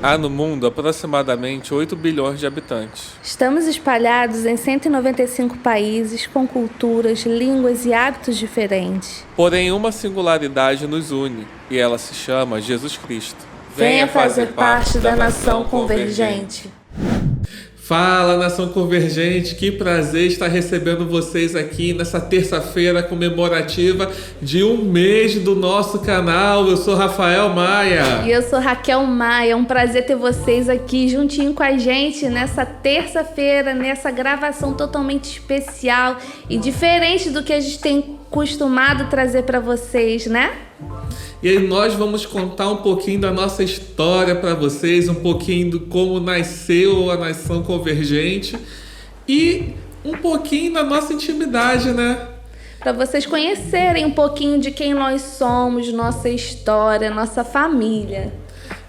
Há no mundo aproximadamente 8 bilhões de habitantes. Estamos espalhados em 195 países com culturas, línguas e hábitos diferentes. Porém, uma singularidade nos une, e ela se chama Jesus Cristo. Venha fazer parte da Nação Convergente. Fala, Nação Convergente, que prazer estar recebendo vocês aqui nessa terça-feira comemorativa de 1 mês do nosso canal. Eu sou Rafael Maia. E eu sou Raquel Maia. É um prazer ter vocês aqui juntinho com a gente nessa terça-feira, nessa gravação totalmente especial e diferente do que a gente tem costumado trazer para vocês, né? E aí nós vamos contar um pouquinho da nossa história para vocês, um pouquinho de como nasceu a Nação Convergente e um pouquinho da nossa intimidade, né? Para vocês conhecerem um pouquinho de quem nós somos, nossa história, nossa família.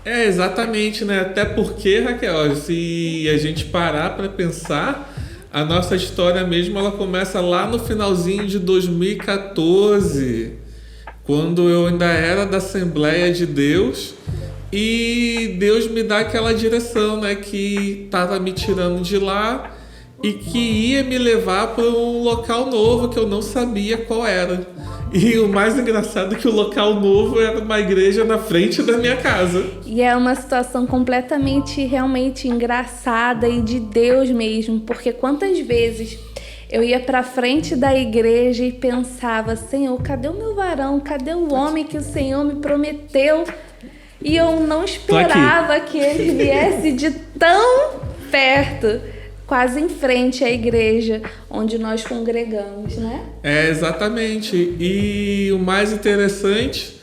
É, exatamente, né? Até porque, Raquel, se a gente parar para pensar, a nossa história mesmo, ela começa lá no finalzinho de 2014, quando eu ainda era da Assembleia de Deus e Deus me dá aquela direção, né, que estava me tirando de lá e que ia me levar para um local novo que eu não sabia qual era. E o mais engraçado é que o local novo era uma igreja na frente da minha casa. E é uma situação completamente, realmente engraçada e de Deus mesmo, porque quantas vezes eu ia pra frente da igreja e pensava: Senhor, cadê o meu varão? Cadê o homem que o Senhor me prometeu? E eu não esperava que ele viesse de tão perto, quase em frente à igreja onde nós congregamos, né? É, exatamente. E o mais interessante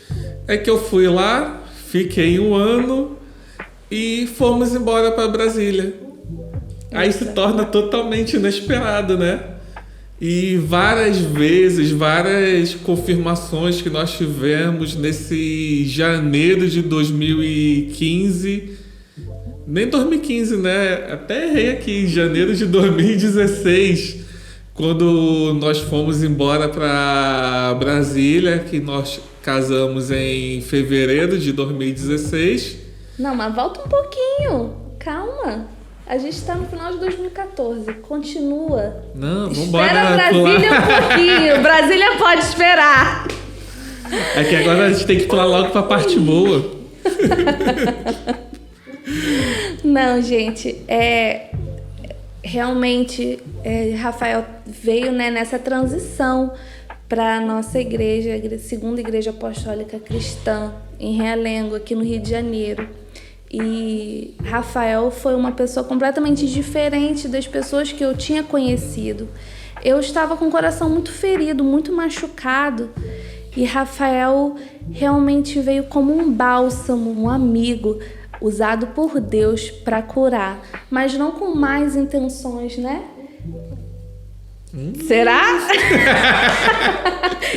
é que eu fui lá, fiquei 1 ano e fomos embora para Brasília. Aí se torna totalmente inesperado, né? E várias vezes, várias confirmações que nós tivemos nesse janeiro de 2015, nem 2015, né? Até errei aqui, janeiro de 2016, quando nós fomos embora para Brasília, que nós casamos em fevereiro de 2016. Não, mas volta um pouquinho, calma. A gente tá no final de 2014. Continua. Não, vamos Espera embora. Brasília um pouquinho. Brasília pode esperar. É que agora a gente tem que pular logo pra parte boa. Não, gente, realmente Rafael veio, né, nessa transição para nossa igreja, a segunda igreja apostólica cristã em Realengo, aqui no Rio de Janeiro. E Rafael foi uma pessoa completamente diferente das pessoas que eu tinha conhecido. Eu estava com o coração muito ferido, muito machucado. E Rafael realmente veio como um bálsamo, um amigo, usado por Deus para curar. Mas não com más intenções, né? Será?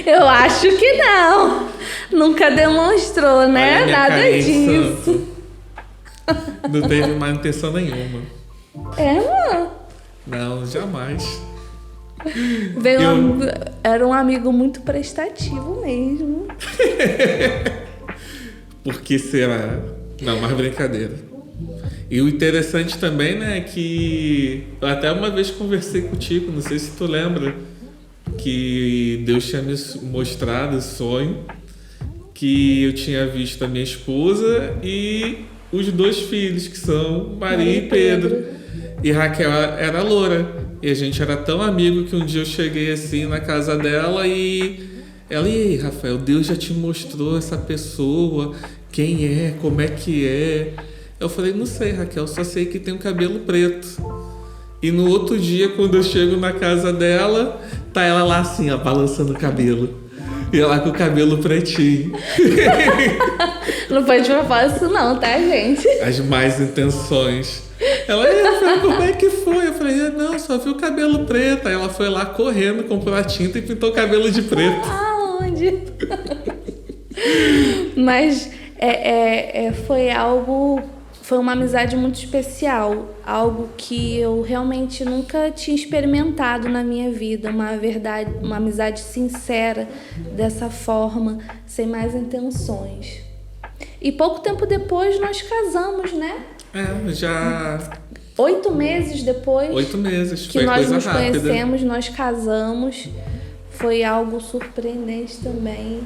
Eu acho que não. Nunca demonstrou, né? Olha, nada disso. Não teve má intenção nenhuma. Mano. Não, jamais. Era um amigo muito prestativo mesmo. Por que será? Não, mais brincadeira. E o interessante também, né, é que eu até uma vez conversei contigo, não sei se tu lembra, que Deus tinha me mostrado o sonho, que eu tinha visto a minha esposa e os 2 filhos, que são Maria e Pedro. E Raquel era loura. E a gente era tão amigo que um dia eu cheguei assim na casa dela e ela: e aí, Rafael, Deus já te mostrou essa pessoa? Quem é? Como é que é? Eu falei: não sei, Raquel, só sei que tem um cabelo preto. E no outro dia, quando eu chego na casa dela, tá ela lá assim, ó, balançando o cabelo. E ela com o cabelo pretinho. Não foi de propósito não, tá, gente? As más intenções. Ela: Rafael, como é que foi? Eu falei: não, só vi o cabelo preto. Aí ela foi lá correndo, comprou a tinta e pintou o cabelo de preto. Aonde? Mas foi uma amizade muito especial, algo que eu realmente nunca tinha experimentado na minha vida, uma amizade sincera dessa forma, sem más intenções. E pouco tempo depois nós casamos, né? Já 8 meses depois 8 meses, que foi nós coisa nos rápida. conhecemos, nós casamos. Foi algo surpreendente também.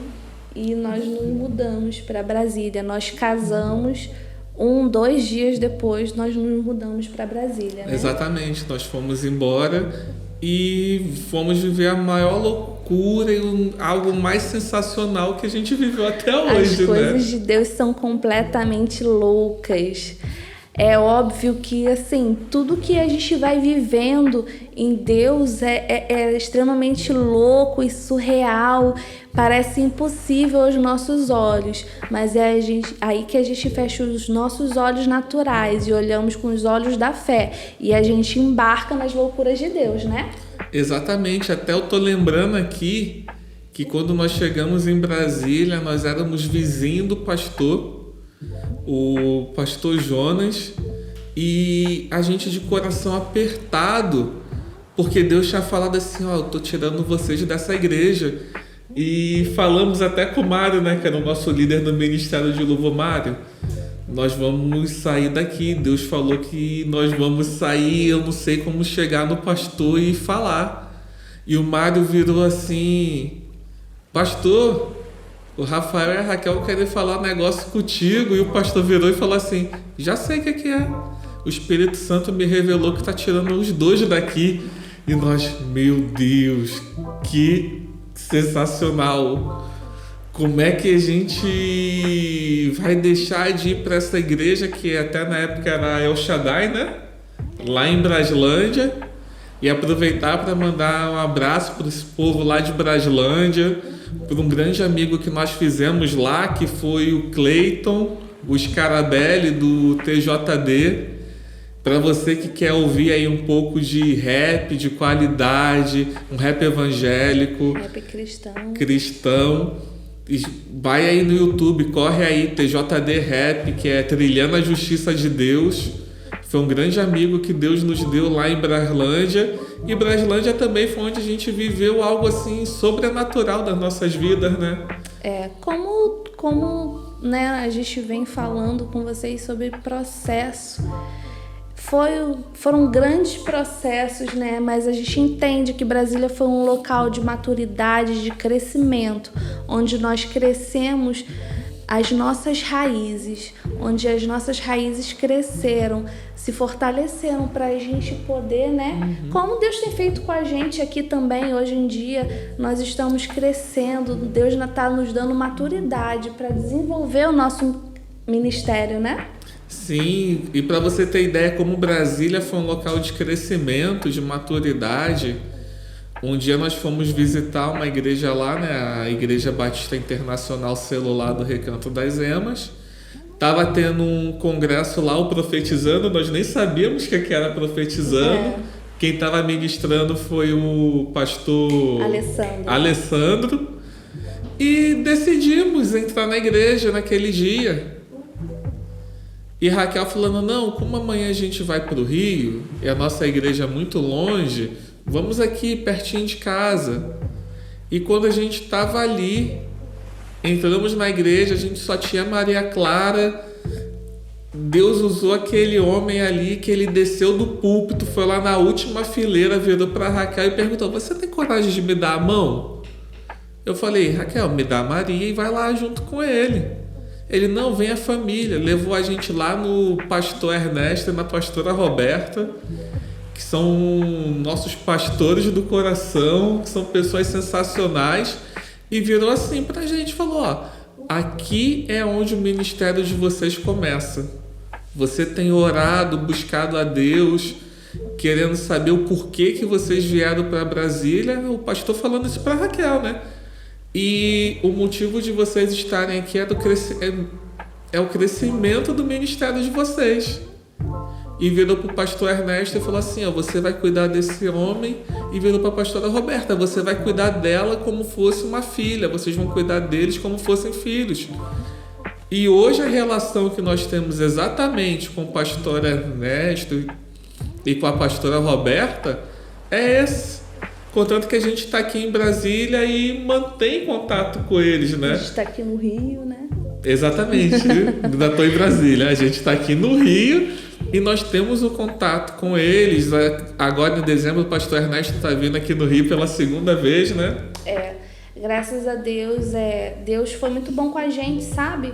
E nós nos mudamos para Brasília. Nós casamos, 2 dias depois nós nos mudamos para Brasília, né? Exatamente, nós fomos embora e fomos viver a maior loucura e algo mais sensacional que a gente viveu até hoje, As coisas né? de Deus são completamente loucas. É óbvio que, assim, tudo que a gente vai vivendo em Deus é extremamente louco e surreal, parece impossível aos nossos olhos, mas é aí que a gente fecha os nossos olhos naturais e olhamos com os olhos da fé, e a gente embarca nas loucuras de Deus, né? Exatamente, até eu tô lembrando aqui que quando nós chegamos em Brasília, nós éramos vizinhos do pastor, o pastor Jonas, e a gente de coração apertado, porque Deus tinha falado assim, eu tô tirando vocês dessa igreja. E falamos até com o Mário, né, que era o nosso líder do Ministério de Louvor. Mário, nós vamos sair daqui, Deus falou que nós vamos sair, eu não sei como chegar no pastor e falar. E o Mário virou assim, pastor, o Rafael e a Raquel querem falar um negócio contigo. E o pastor virou e falou assim, já sei o que é. O Espírito Santo me revelou que tá tirando os dois daqui. E nós, meu Deus, que sensacional. Como é que a gente vai deixar de ir para essa igreja que até na época era El Shaddai, né? Lá em Braslândia. E aproveitar para mandar um abraço para esse povo lá de Braslândia, por um grande amigo que nós fizemos lá, que foi o Cleiton, o Scarabelli do TJD. Para você que quer ouvir aí um pouco de rap de qualidade, um rap evangélico, Rap cristão, vai aí no YouTube, corre aí, TJD Rap, que é Trilhando a Justiça de Deus. Foi um grande amigo que Deus nos deu lá em Braslândia. E Braslândia também foi onde a gente viveu algo assim sobrenatural das nossas vidas, né? Como né, a gente vem falando com vocês sobre processo. Foram grandes processos, né? Mas a gente entende que Brasília foi um local de maturidade, de crescimento, onde nós crescemos as nossas raízes, onde as nossas raízes cresceram, se fortaleceram para a gente poder, né? Como Deus tem feito com a gente aqui também, hoje em dia, nós estamos crescendo, Deus está nos dando maturidade para desenvolver o nosso ministério, né? Sim, e para você ter ideia como Brasília foi um local de crescimento, de maturidade, um dia nós fomos visitar uma igreja lá, né, a Igreja Batista Internacional Celular do Recanto das Emas. Tava tendo um congresso lá, o Profetizando, nós nem sabíamos que era Profetizando. Quem estava ministrando foi o pastor Alessandro. E decidimos entrar na igreja naquele dia. E Raquel falando, não, como amanhã a gente vai para o Rio, e a nossa igreja é muito longe, vamos aqui pertinho de casa. E quando a gente estava ali, entramos na igreja, a gente só tinha Maria Clara. Deus usou aquele homem ali que ele desceu do púlpito, foi lá na última fileira, virou para Raquel e perguntou, você tem coragem de me dar a mão? Eu falei, Raquel, me dá a Maria e vai lá junto com ele. Ele, não, vem a família. Levou a gente lá no pastor Ernesto e na pastora Roberta, que são nossos pastores do coração, que são pessoas sensacionais, e virou assim pra gente, falou, ó, aqui é onde o ministério de vocês começa. Você tem orado, buscado a Deus, querendo saber o porquê que vocês vieram para Brasília. O pastor falando isso para Raquel, né? E o motivo de vocês estarem aqui é o crescimento do ministério de vocês. E virou para o pastor Ernesto e falou assim, ó, você vai cuidar desse homem. E virou para a pastora Roberta, você vai cuidar dela como fosse uma filha, vocês vão cuidar deles como fossem filhos. E hoje a relação que nós temos exatamente com o pastor Ernesto e com a pastora Roberta é essa. Contanto que a gente está aqui em Brasília e mantém contato com eles, né? A gente está aqui no Rio, né? Exatamente. Ainda estou em Brasília. A gente está aqui no Rio e nós temos o contato com eles. Agora em dezembro o pastor Ernesto está vindo aqui no Rio pela segunda vez, né? Graças a Deus, Deus foi muito bom com a gente, sabe?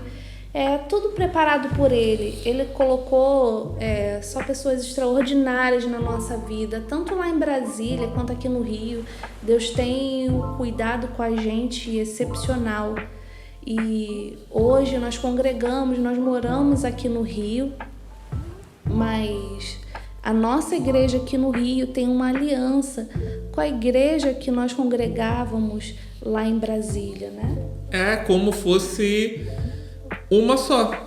Tudo preparado por Ele. Ele colocou só pessoas extraordinárias na nossa vida, tanto lá em Brasília quanto aqui no Rio. Deus tem um cuidado com a gente excepcional. E hoje nós congregamos, nós moramos aqui no Rio, mas a nossa igreja aqui no Rio tem uma aliança com a igreja que nós congregávamos lá em Brasília, né? É como fosse uma só.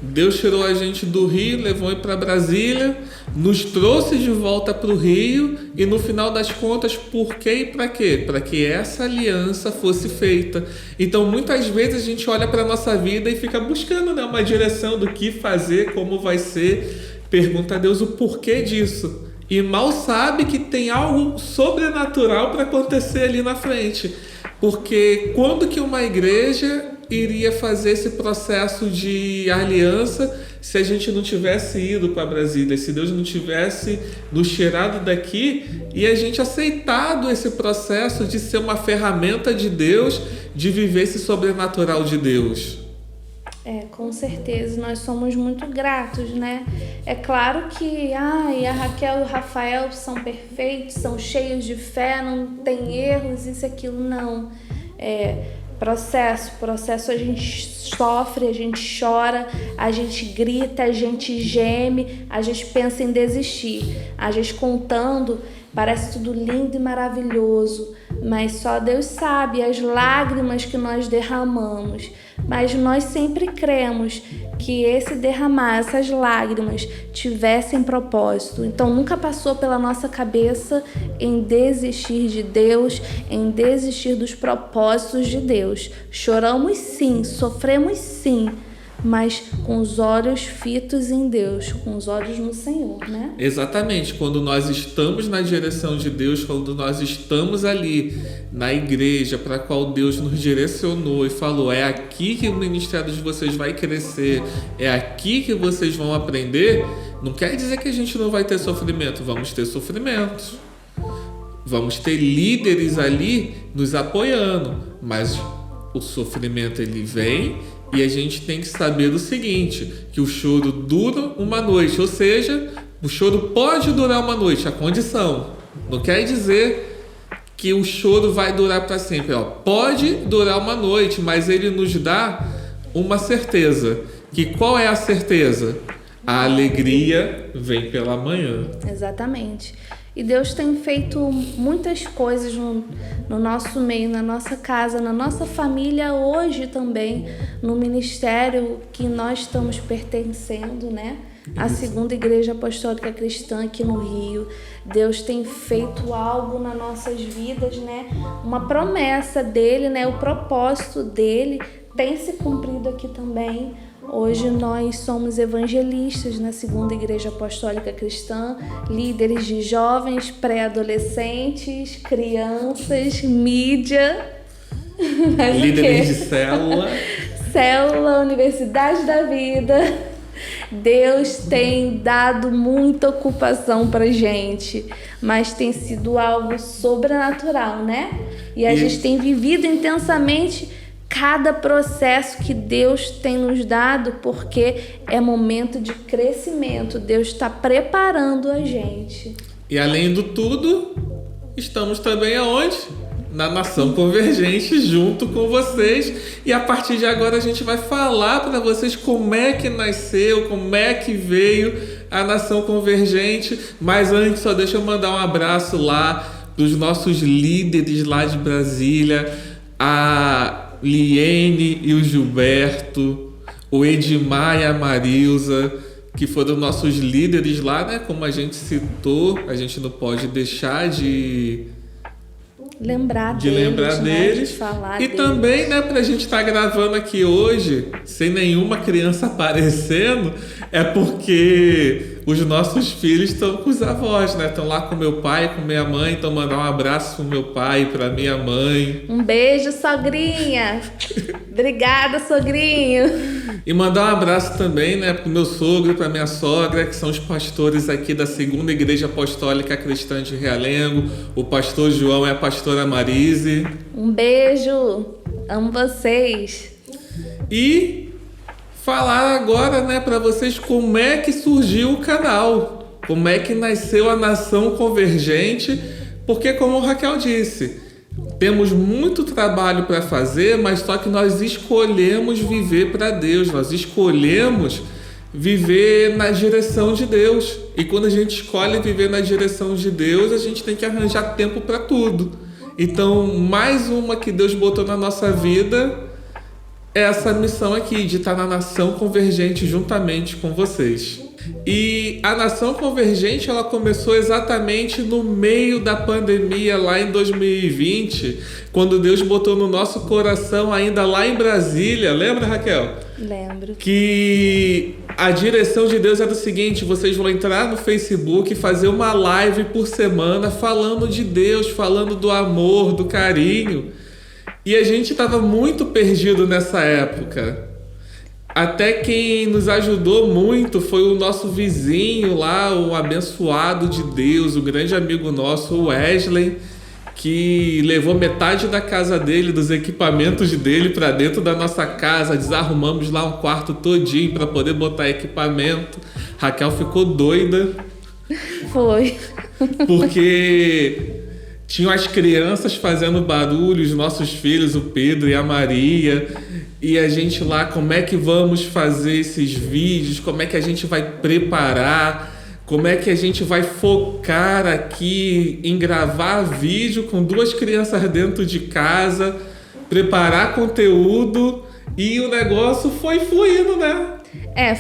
Deus tirou a gente do Rio, levou para Brasília, nos trouxe de volta para o Rio e no final das contas, por quê e para quê? Para que essa aliança fosse feita. Então, muitas vezes a gente olha para a nossa vida e fica buscando, né, uma direção do que fazer, como vai ser, pergunta a Deus o porquê disso. E mal sabe que tem algo sobrenatural para acontecer ali na frente. Porque quando que uma igreja iria fazer esse processo de aliança se a gente não tivesse ido para Brasília, se Deus não tivesse nos tirado daqui e a gente aceitado esse processo de ser uma ferramenta de Deus, de viver esse sobrenatural de Deus? Com certeza, nós somos muito gratos, né? É claro que a Raquel e o Rafael são perfeitos, são cheios de fé, não tem erros, isso e aquilo, não. Processo a gente sofre, a gente chora, a gente grita, a gente geme, a gente pensa em desistir. A gente contando, parece tudo lindo e maravilhoso, mas só Deus sabe as lágrimas que nós derramamos. Mas nós sempre cremos que esse derramar, essas lágrimas, tivessem propósito. Então nunca passou pela nossa cabeça em desistir de Deus, em desistir dos propósitos de Deus. Choramos sim, sofremos sim, mas com os olhos fitos em Deus, com os olhos no Senhor, né? Exatamente. Quando nós estamos na direção de Deus, quando nós estamos ali na igreja para a qual Deus nos direcionou e falou, é aqui que o ministério de vocês vai crescer, é aqui que vocês vão aprender, não quer dizer que a gente não vai ter sofrimento, vamos ter sofrimentos. Vamos ter líderes ali nos apoiando, mas o sofrimento ele vem e a gente tem que saber o seguinte, que o choro dura uma noite, ou seja, o choro pode durar uma noite, a condição. Não quer dizer que o choro vai durar para sempre. Pode durar uma noite, mas ele nos dá uma certeza. Que qual é a certeza? A alegria vem pela manhã. Exatamente. E Deus tem feito muitas coisas no nosso meio, na nossa casa, na nossa família, hoje também, no ministério que nós estamos pertencendo, né? A Segunda Igreja Apostólica Cristã aqui no Rio. Deus tem feito algo nas nossas vidas, né? Uma promessa dele, né? O propósito dele tem se cumprido aqui também. Hoje nós somos evangelistas na Segunda Igreja Apostólica Cristã, líderes de jovens, pré-adolescentes, crianças, mídia. Líderes de célula. Célula, Universidade da Vida. Deus tem dado muita ocupação pra gente, mas tem sido algo sobrenatural, né? E a gente tem vivido intensamente cada processo que Deus tem nos dado, porque é momento de crescimento. Deus está preparando a gente. E além do tudo, estamos também aonde? Na Nação Convergente, junto com vocês. E a partir de agora a gente vai falar para vocês como é que nasceu, como é que veio a Nação Convergente. Mas antes, só deixa eu mandar um abraço lá dos nossos líderes lá de Brasília, a Liene e o Gilberto, o Edmar e a Marilza, que foram nossos líderes lá, né? Como a gente citou, a gente não pode deixar de lembrar de deles, lembrar né? deles. De falar E deles. também, né, pra gente estar gravando aqui hoje, sem nenhuma criança aparecendo, é porque os nossos filhos estão com os avós, né? Estão lá com meu pai, com minha mãe. Então, mandar um abraço pro meu pai e pra minha mãe. Um beijo, sogrinha. Obrigada, sogrinho. E mandar um abraço também, né, pro meu sogro e pra minha sogra, que são os pastores aqui da Segunda Igreja Apostólica Cristã de Realengo. O pastor João e a pastora Marise. Um beijo. Amo vocês. E falar agora, né, para vocês como é que surgiu o canal, como é que nasceu a Nação Convergente, porque como o Raquel disse, temos muito trabalho para fazer, mas só que nós escolhemos viver para Deus, nós escolhemos viver na direção de Deus. E quando a gente escolhe viver na direção de Deus, a gente tem que arranjar tempo para tudo. Então, mais uma que Deus botou na nossa vida é essa missão aqui de estar na Nação Convergente juntamente com vocês. E a Nação Convergente, ela começou exatamente no meio da pandemia, lá em 2020, quando Deus botou no nosso coração, ainda lá em Brasília, lembra, Raquel? Lembro. Que a direção de Deus era o seguinte: vocês vão entrar no Facebook e fazer uma live por semana falando de Deus, falando do amor, do carinho. E a gente estava muito perdido nessa época. Até quem nos ajudou muito foi o nosso vizinho lá, o abençoado de Deus, o grande amigo nosso, o Wesley, que levou metade da casa dele, dos equipamentos dele para dentro da nossa casa. Desarrumamos lá um quarto todinho para poder botar equipamento. Raquel ficou doida. Foi. Porque tinham as crianças fazendo barulho, os nossos filhos, o Pedro e a Maria, e a gente lá, como é que vamos fazer esses vídeos, como é que a gente vai preparar, como é que a gente vai focar aqui em gravar vídeo com 2 crianças dentro de casa, preparar conteúdo, e o negócio foi fluindo, né?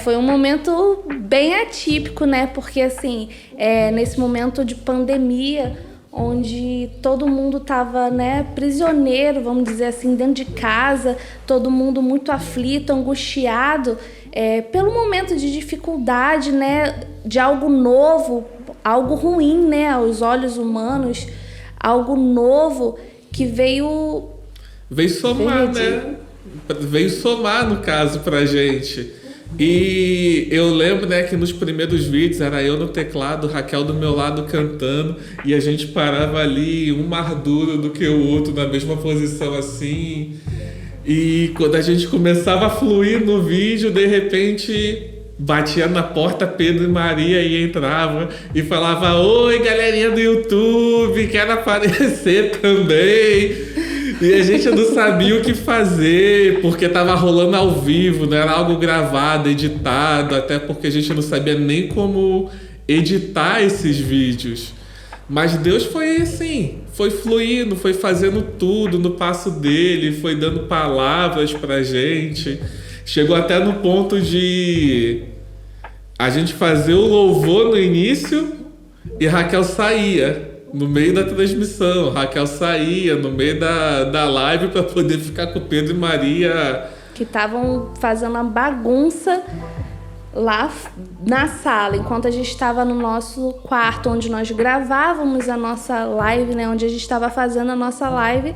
Foi um momento bem atípico, né? Porque assim, nesse momento de pandemia, onde todo mundo estava, né, prisioneiro, vamos dizer assim, dentro de casa, todo mundo muito aflito, angustiado, pelo momento de dificuldade, né, de algo novo, algo ruim, né, aos olhos humanos, algo novo que veio somar, né? Veio somar, no caso, pra gente. E eu lembro, né, que nos primeiros vídeos era eu no teclado, Raquel do meu lado cantando, e a gente parava ali, um mais duro do que o outro, na mesma posição assim. E quando a gente começava a fluir no vídeo, de repente batia na porta Pedro e Maria e entrava e falava: "Oi, galerinha do YouTube, quero aparecer também". E a gente não sabia o que fazer, porque tava rolando ao vivo, não era algo gravado, editado, até porque a gente não sabia nem como editar esses vídeos. Mas Deus foi assim, foi fluindo, foi fazendo tudo no passo dele, foi dando palavras pra gente. Chegou até no ponto de a gente fazer o louvor no início e Raquel saía no meio da transmissão. Raquel saía no meio da live para poder ficar com Pedro e Maria, que estavam fazendo uma bagunça lá na sala, enquanto a gente estava no nosso quarto, onde nós gravávamos a nossa live, né, onde a gente estava fazendo a nossa live.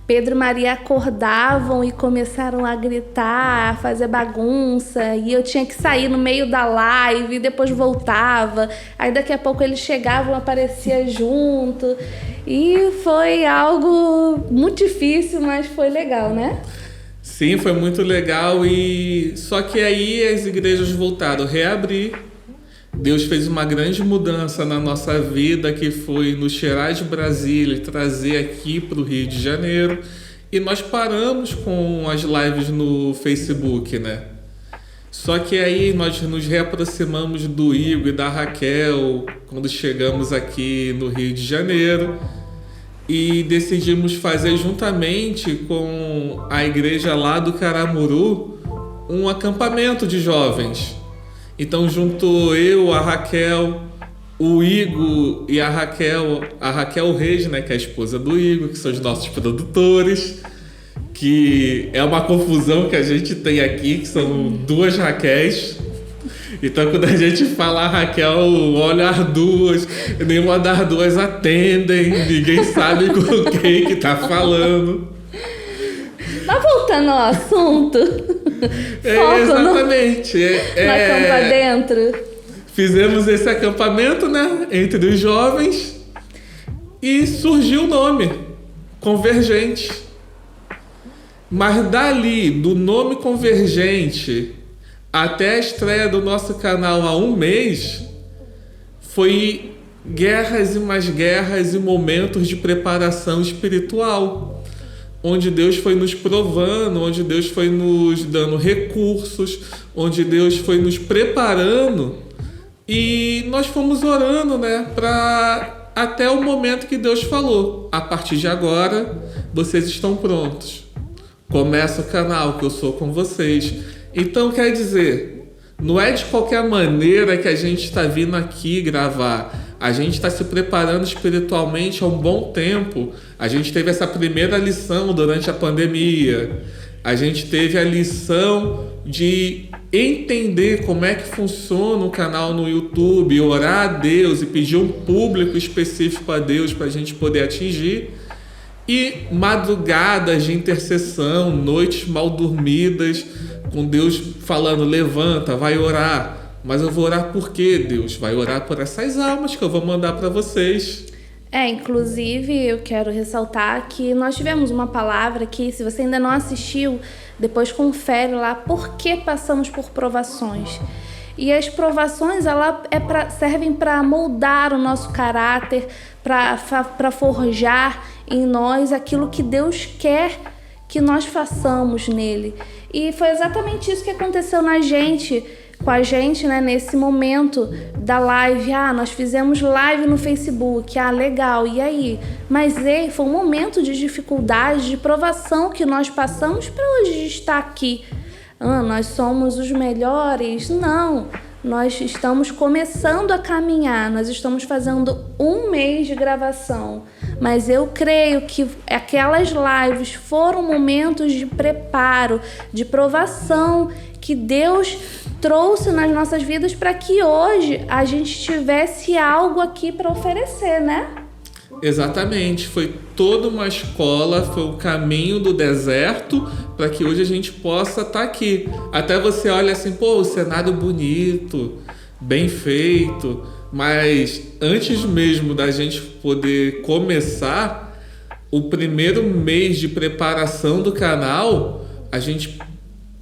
Pedro e Maria acordavam e começaram a gritar, a fazer bagunça, e eu tinha que sair no meio da live e depois voltava. Aí daqui a pouco eles chegavam, aparecia junto, e foi algo muito difícil, mas foi legal, né? Sim, foi muito legal. E só que aí as igrejas voltaram a reabrir. Deus fez uma grande mudança na nossa vida, que foi nos tirar de Brasília e trazer aqui para o Rio de Janeiro. E nós paramos com as lives no Facebook, né? Só que aí nós nos reaproximamos do Igor e da Raquel quando chegamos aqui no Rio de Janeiro. E decidimos fazer, juntamente com a igreja lá do Caramuru, um acampamento de jovens. Então, juntou eu, a Raquel, o Igor e a Raquel Reis, né, que é a esposa do Igor, que são os nossos produtores, que é uma confusão que a gente tem aqui, que são duas Raquéis. Então, quando a gente fala Raquel, olha as duas, nenhuma das duas atendem, ninguém sabe com quem que tá falando. Mas voltando ao assunto, exatamente. Na campa dentro. Fizemos esse acampamento, né, entre os jovens e surgiu o nome, Convergente. Mas dali, do nome Convergente até a estreia do nosso canal há um mês, foi guerras e mais guerras e momentos de preparação espiritual, onde Deus foi nos provando, onde Deus foi nos dando recursos, onde Deus foi nos preparando. E nós fomos orando, né, até o momento que Deus falou: a partir de agora, vocês estão prontos. Começa o canal que eu sou com vocês. Então, quer dizer, não é de qualquer maneira que a gente está vindo aqui gravar. A gente está se preparando espiritualmente há um bom tempo. A gente teve essa primeira lição durante a pandemia. A gente teve a lição de entender como é que funciona o canal no YouTube, orar a Deus e pedir um público específico a Deus para a gente poder atingir. E madrugadas de intercessão, noites mal dormidas, com Deus falando: levanta, vai orar. Mas eu vou orar por quê, Deus? Vai orar por essas almas que eu vou mandar para vocês. Inclusive eu quero ressaltar que nós tivemos uma palavra que, se você ainda não assistiu, depois confere lá por que passamos por provações. E as provações servem para moldar o nosso caráter, para forjar em nós aquilo que Deus quer que nós façamos nele. E foi exatamente isso que aconteceu com a gente, né, nesse momento da live. Nós fizemos live no Facebook, legal, e aí? Mas foi um momento de dificuldade, de provação que nós passamos para hoje estar aqui. Nós somos os melhores? Não, nós estamos começando a caminhar, nós estamos fazendo um mês de gravação, mas eu creio que aquelas lives foram momentos de preparo, de provação, que Deus trouxe nas nossas vidas para que hoje a gente tivesse algo aqui para oferecer, né? Exatamente, foi toda uma escola, foi o caminho do deserto para que hoje a gente possa estar aqui. Até você olha assim, o cenário bonito, bem feito, mas antes mesmo da gente poder começar, o primeiro mês de preparação do canal, a gente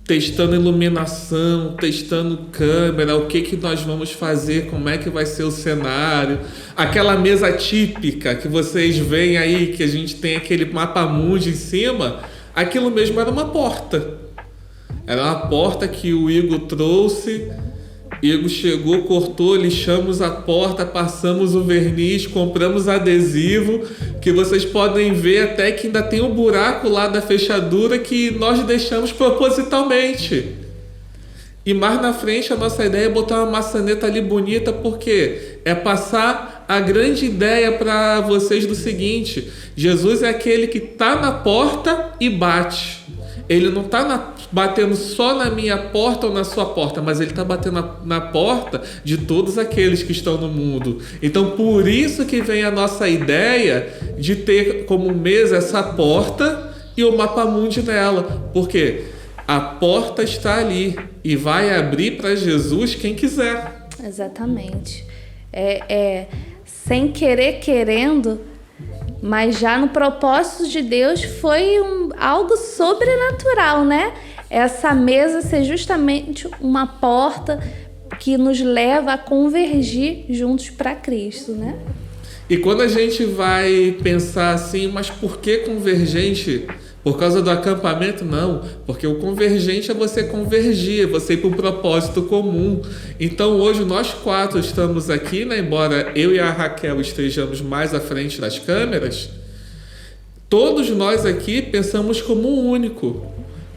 testando iluminação, testando câmera, o que nós vamos fazer, como é que vai ser o cenário. Aquela mesa típica que vocês veem aí, que a gente tem aquele mapa-mundi em cima, aquilo mesmo era uma porta. Era uma porta que o Igor trouxe. Igor chegou, cortou, lixamos a porta, passamos o verniz, compramos adesivo, que vocês podem ver até que ainda tem um buraco lá da fechadura que nós deixamos propositalmente. E mais na frente a nossa ideia é botar uma maçaneta ali bonita, porque é passar a grande ideia para vocês do seguinte: Jesus é aquele que está na porta e bate. Ele não está batendo só na minha porta ou na sua porta, mas ele está batendo na porta de todos aqueles que estão no mundo. Então, por isso que vem a nossa ideia de ter como mesa essa porta e o mapa-mundi nela. Porque a porta está ali e vai abrir para Jesus quem quiser. Exatamente. Sem querer, querendo, mas já no propósito de Deus foi algo sobrenatural, né? Essa mesa ser justamente uma porta que nos leva a convergir juntos para Cristo, né? E quando a gente vai pensar assim, mas por que convergente? Por causa do acampamento? Não, porque o convergente é você convergir, é você ir para um propósito comum. Então hoje nós quatro estamos aqui, né? Embora eu e a Raquel estejamos mais à frente das câmeras, todos nós aqui pensamos como um único.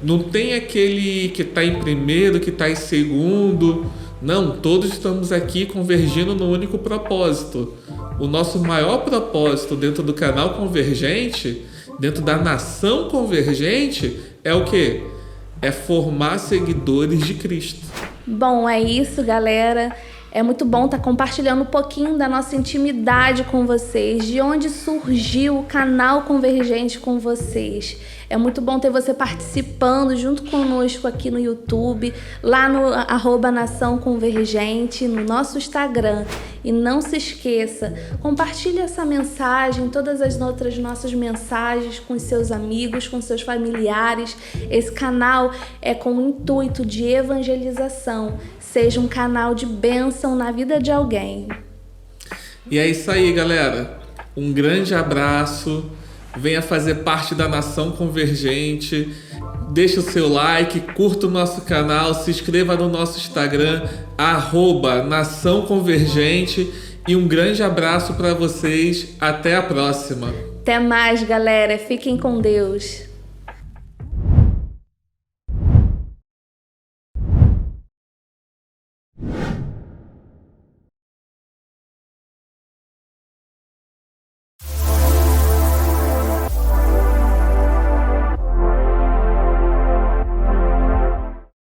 Não tem aquele que está em primeiro, que está em segundo. Não, todos estamos aqui convergindo no único propósito. O nosso maior propósito dentro do canal Convergente, dentro da nação Convergente, é o quê? É formar seguidores de Cristo. Bom, é isso, galera. É muito bom estar compartilhando um pouquinho da nossa intimidade com vocês, de onde surgiu o canal Convergente com vocês. É muito bom ter você participando junto conosco aqui no YouTube, lá no @Nação Convergente, no nosso Instagram. E não se esqueça, compartilhe essa mensagem, todas as outras nossas mensagens com os seus amigos, com seus familiares. Esse canal é com o intuito de evangelização. Seja um canal de bênção na vida de alguém. E é isso aí, galera. Um grande abraço. Venha fazer parte da Nação Convergente. Deixe o seu like, curta o nosso canal, se inscreva no nosso Instagram, @Nação Convergente. E um grande abraço para vocês. Até a próxima. Até mais, galera. Fiquem com Deus.